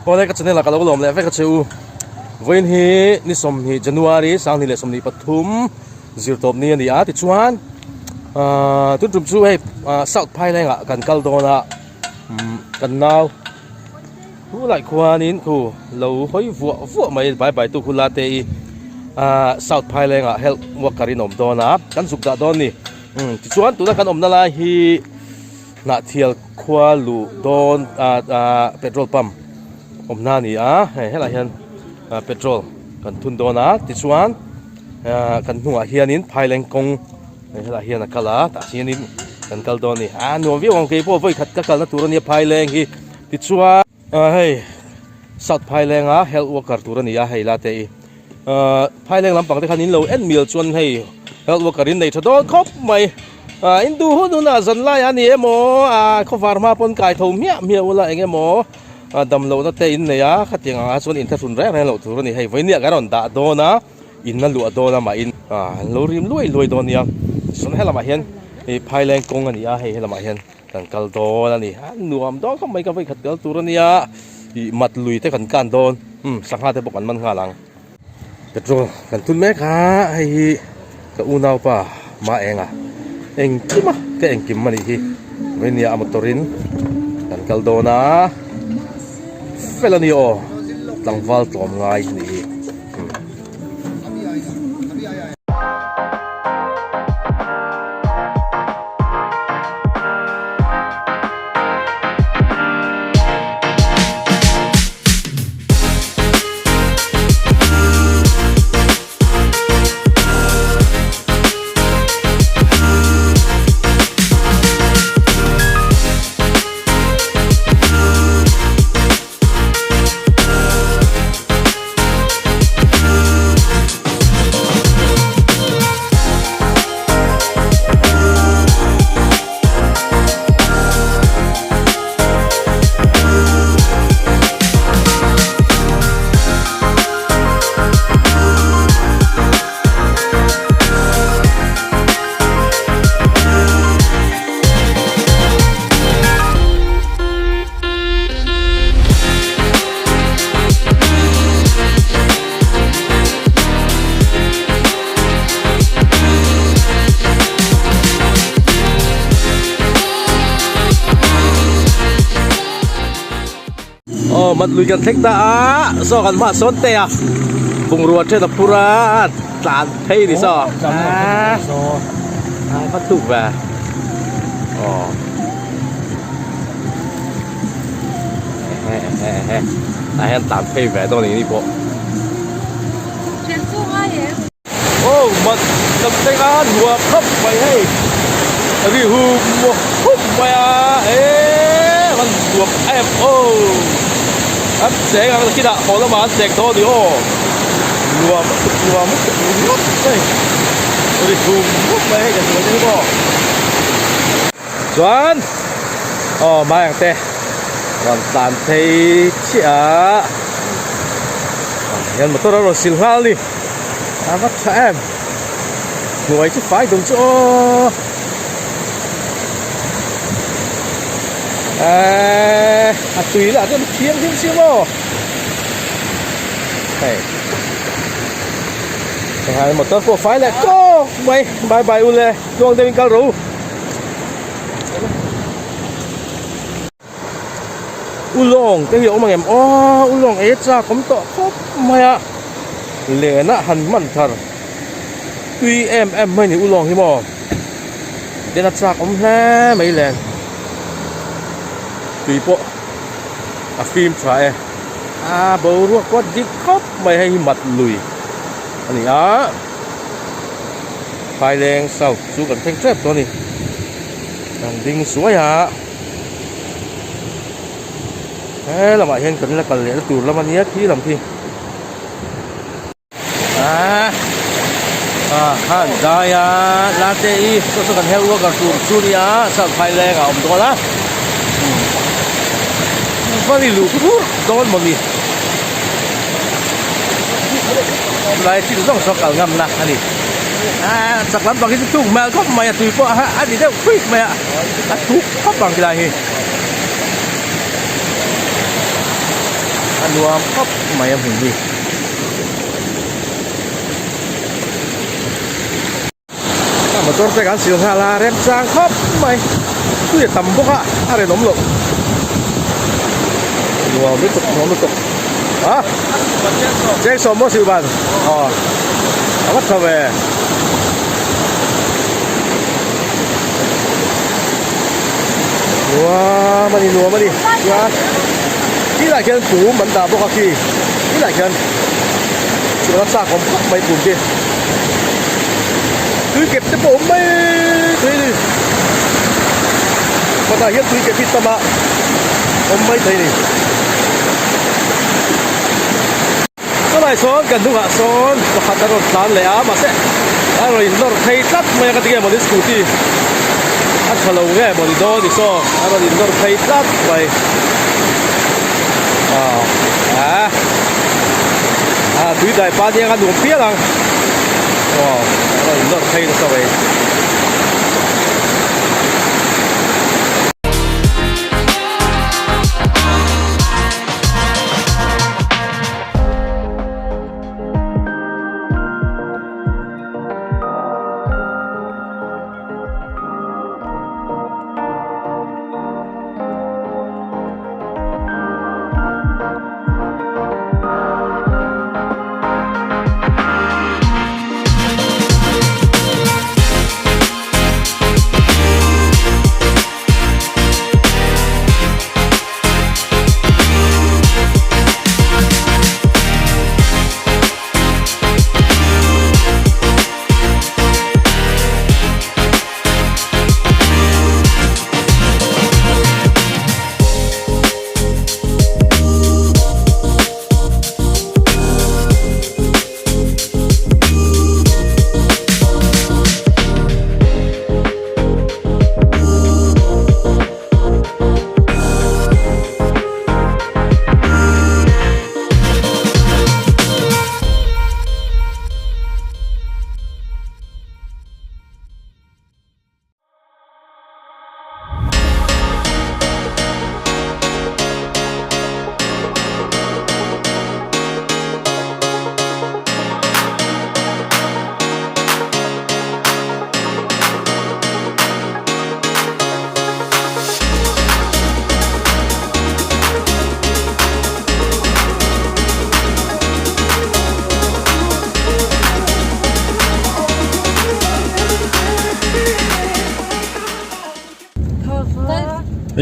พอได้ก็จะเนี่ยละกันเราก็ลมแล้วไปก็เชื่อวันนี้นี่สมนี่จันวารีสาวนี่แหละสมนี่ปฐุมจิตตบนี่นี่ติดชวนตุ้นจุ่มช่วยสาวไทยแรงกันกัลโดนะกันนาวผู้หลายคนนี้คือเราเฮ้ยวัวไม่ไปตุคุลาเตยสาวไทยแรงเฮลวัวการินอมโดนะกันสุกดาโดนนี่ติดชวนตัวนั้นกันอมนั่นละฮีนาเทียลควาลูโดนเปโตรปั๊มอมนานี่เฮ้ยอะไรเห็นเปโตรกันทุนโดนะติดชวนกันหัวเฮียนินไทยแรงกงเฮ้ยอะไรเฮียนักละแต่เฮียนินกันกัลโดนี่หนูวิวของเกี่ยวกับขัดกันนะตัวนี้ไทยแรงฮีติดชวนเฮ้ยสัตว์ไทยแรงเฮลวัวการตัวนี้เฮ้ยลาเตยไทยแรงลำปังที่คันนี้เราเอ็นมิลชวนให้เฮลวัวการินในชดอครบไหมอินดูหุ่นน่ะสันไล่อันนี้โมเขาฟาร์มาปนไก่ทงเมียอุละเองโมดำเราตั้งแต่อินเนี่ยขัดยังส่วนอินทสุนแรกให้เราตัวนี้ให้ไว้เนี่ยกันด่าโดนะอินนั่นลัวโดนะมาอินเราริมลุยโดเนี่ยส่วนให้เรามาเห็นไทยแรงกงอันนี้ให้เรามาเห็นกันกัลโดนั่นนี่หนุ่มดอกเขาไม่ก็ไปขัดกันตัวนี้มัดลุยแต่กันโดนสังหารแต่บอกกันมันหาหลังเปโตรกันทุนแม่ค้าให้กับอูนาวป่ามาเองกิมke engkim mani hi venia amotorin kan kaldona felani o tlangwal tlom ngai ni hiมัดลุยกันเทคตาซ้อกันมาซ้อนเตะบุงรัวเทนปุระจานเท่ดิซ้อพัดตุกแบบเฮ้ตามเท่แบบตรงนี้นี่พอโอ้มันจำเป็นการหัวพับไปให้รีหูหัวพับไปมันหัวโอ้อันเจ๋งอะไรคิดอะพอแล้วมาเจ๋งตัวเดียวรวมเฮ้ยรีหูไม่ให้กันตัวนี้ก็ส่วนมาอย่างเตะวันตันเทียยันมาตัวเราสิลฮาลีวัดแอมหน่วยที่ฝ่ายตรงchỗ tùy là cái kiếm xíu vô này hai một tớt của phái lại có bài u lê chuông tên cao rú u long cái hiệu mà em u long ấy ra cũng tọ khóc mày lệ nã hành mặn thật tuy em mấy u long thì mò để đặt ra cũng thế mấy lần tùy bộ phim phải bầu ruột có dính khóc mày hay mặt lùi anh ấy phai đen sau chú cần thanh xếp đó đi đang đinh suối thế là mọi hen cần là cần lẽ tù làm ăn nhất khi làm gì han đây latte có cần heo có tù đi sao phai đen ông đó đó phải lù đón một đi lại chỉ được sọc ở ngầm nè anh đi sọc lắm bằng cái chung mà có mày tùy po anh đi theo freak mày thuốc khóc bằng cái này อันรวมครบไม่ยังหุ่นดีถ้ามาจนใจกันเสียงฮาลาเรมจางครบไม่ตู้จะต่ำพวกอะอะไรล้มหลบรวมไม่ตกน้องไม่ตกอ่ะเจ๊งสมมติสิบันอ๋อเอาวัดเข้าไปนัวมาดินัวมาดินัวที่ไหนกันปูมันด่าพวกเขาที่ไหนกันจุดรักษาของพวกไม่ปูนดิคือเก็บแต่ผมไม่เคยดิมาได้ยังคือเก็บพิษมาผมไม่เคยดิก็เลยซ้อนกันทุกอ่ะซ้อนมาขัดรถสานเลยอ่ะมาเสร็จอะไรรถไทยตัดมากันที่แกมันดิสกูตี้อัดขลุ่ยแกมันดิโดดิโซ่อะไรรถไทยตัดไปดูได้ปาดีกันดูเพี้ยงว้าวอะไรรถไทยตัวเอง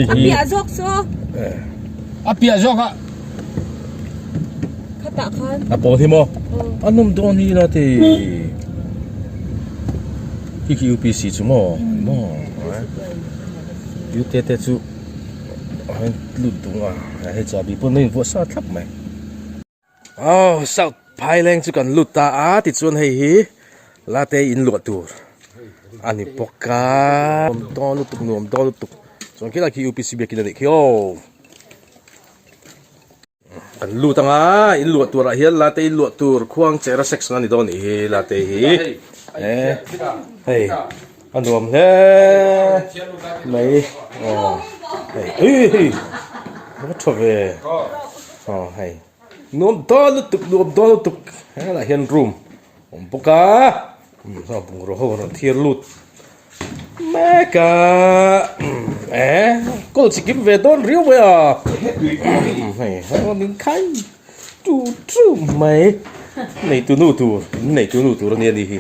Apia zok so. Apia zok ah. Kata kan. Apa ni mo? Anong doon nila te? Hiki UPC cuma, mo. Yute te tu, ang lutung ah. Ay sabi po na yun po sa tlap may. Oh, South Pailing tu kan luta ah, titsuan hey latte in lutur. Ani poka, don lutuk. So kita ki UPC biar kita dek yo. Kan lu tanga in lu tur hian latte in lu tur khuang chera sex ngani don hi latte hi. Hey. Andom he. Mai. Oh. Hey. Nó chove. Oh, hey. Nom do tuk. La hian room. Poka. Sa pungro ho thier lut. Meka cô chỉ kiếm về đón riêu bây à này mình khai tu mày này tu nụ tu này đi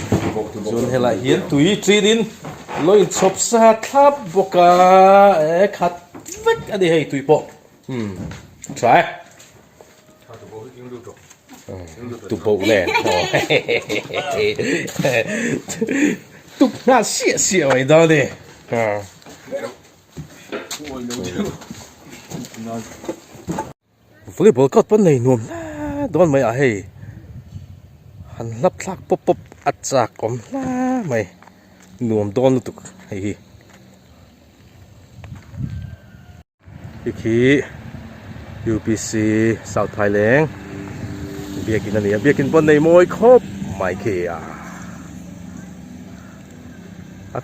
rồi hay là hiến túi truy đến lôi chụp sa tháp boca khát vách ở đây hay túi bộ try tu bộ nè tục na xịa vậy đó đi volleyball court bên này nuông la đón mày à hey hắn lấp lắc pop ắt chạc om la mày nuông đón tục hey khi UPC South Thailand bia kinh này bia kinh bên này môi khốp mày kìa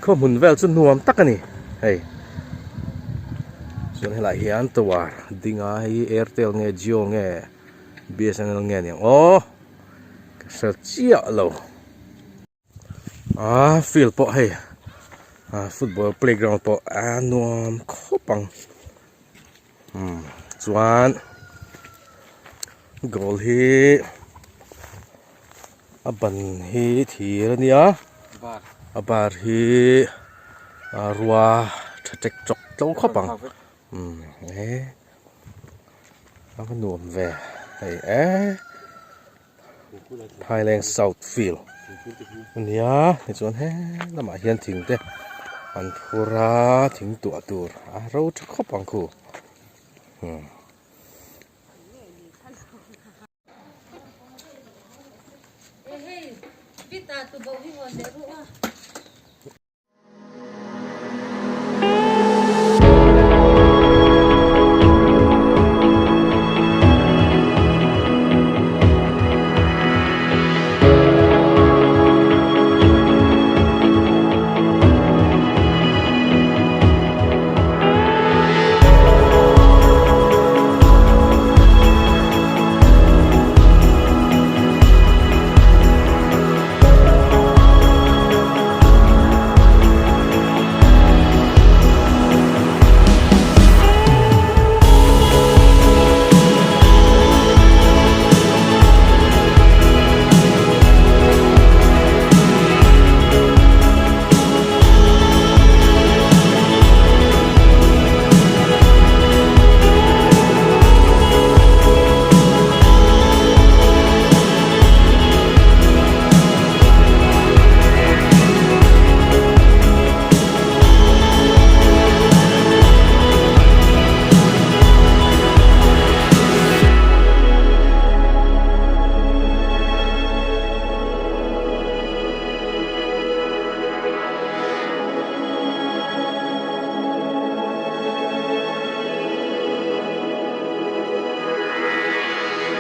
ข้อมูลเวลจนนวมตักกันนี่เฮ้ยส่วนให้หลายเฮียนตัวดิ่งไอ้ Airtel เงี้ย Jio เงี้ย BSNL nghe nhỉ ô sợ chia lâu field po hay football playground po nuam khó bằng chuan goal hi ban hi thir ania bar hi rua thạch chok lâu khó bằng ấy nó nuông về hay Thailand South Field nia thì chuan he nằm ở hiên thỉnh thế an phura thỉnh tua tur râu chắc khó bằng khu Vita tu bau hi ngon de ru a.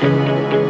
Thank you.